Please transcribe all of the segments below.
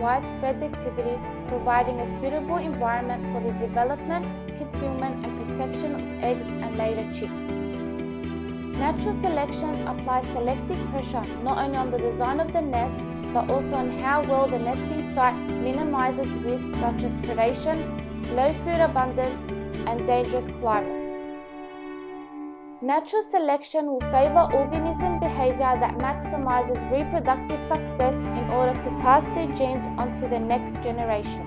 widespread activity, providing a suitable environment for the development, concealment and protection of eggs and later chicks. Natural selection applies selective pressure not only on the design of the nest, but also on how well the nesting site minimizes risks such as predation, low food abundance, and dangerous climate. Natural selection will favor organism behavior that maximizes reproductive success in order to pass their genes onto the next generation.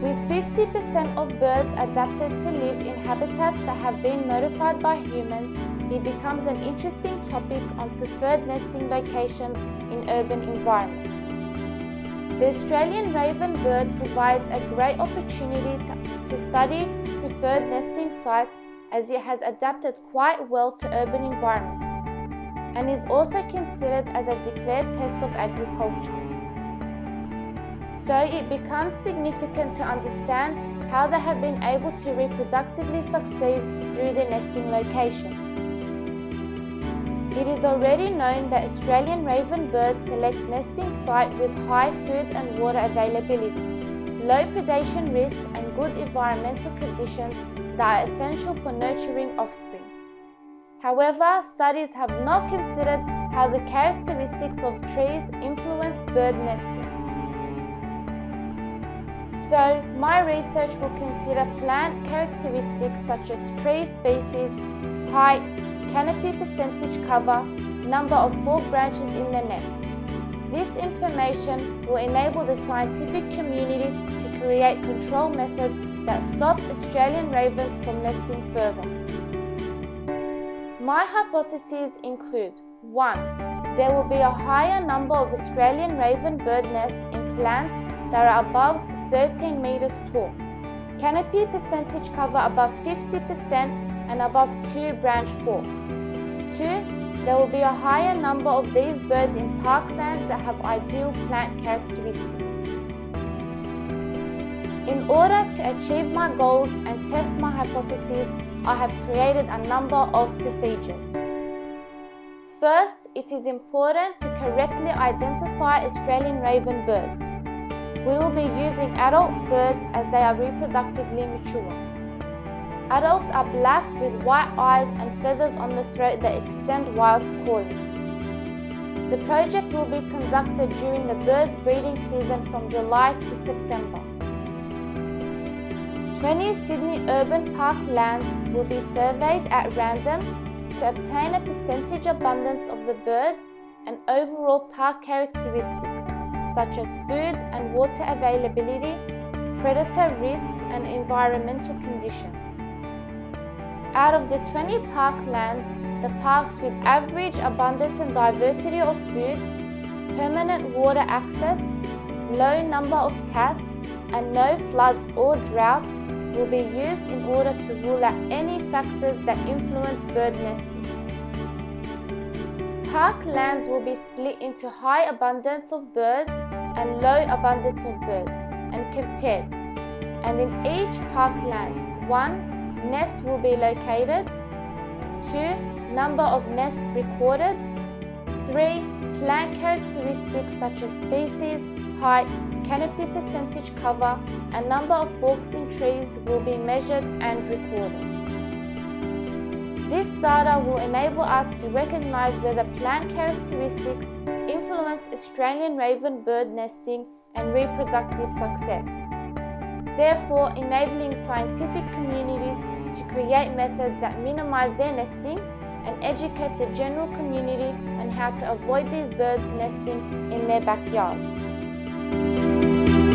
With 50% of birds adapted to live in habitats that have been modified by humans, it becomes an interesting topic on preferred nesting locations in urban environments. The Australian raven bird provides a great opportunity to study preferred nesting sites, as it has adapted quite well to urban environments and is also considered as a declared pest of agriculture. So it becomes significant to understand how they have been able to reproductively succeed through their nesting locations. It is already known that Australian raven birds select nesting sites with high food and water availability, low predation risks and good environmental conditions that are essential for nurturing offspring. However, studies have not considered how the characteristics of trees influence bird nesting. So, my research will consider plant characteristics such as tree species, height, canopy percentage cover, number of fork branches in the nest. This information will enable the scientific community to create control methods that stop Australian ravens from nesting further. My hypotheses include: 1. There will be a higher number of Australian raven bird nests in plants that are above 13 meters tall, canopy percentage cover above 50% and above 2 branch forks. 2. There will be a higher number of these birds in parklands that have ideal plant characteristics. In order to achieve my goals and test my hypotheses, I have created a number of procedures. First, it is important to correctly identify Australian raven birds. We will be using adult birds as they are reproductively mature. Adults are black with white eyes and feathers on the throat that extend whilst calling. The project will be conducted during the bird's breeding season from July to September. 20 Sydney urban park lands will be surveyed at random to obtain a percentage abundance of the birds and overall park characteristics such as food and water availability, predator risks and environmental conditions. Out of the 20 park lands, the parks with average abundance and diversity of food, permanent water access, low number of cats, and no floods or droughts will be used in order to rule out any factors that influence bird nesting. Park lands will be split into high abundance of birds and low abundance of birds and compared, and in each park land, 1. Nest will be located, 2. Number of nests recorded, 3. Plant characteristics such as species, height, canopy percentage cover, and number of forks in trees will be measured and recorded. This data will enable us to recognize whether plant characteristics influence Australian raven bird nesting and reproductive success, therefore enabling scientific communities to create methods that minimize their nesting and educate the general community on how to avoid these birds nesting in their backyards.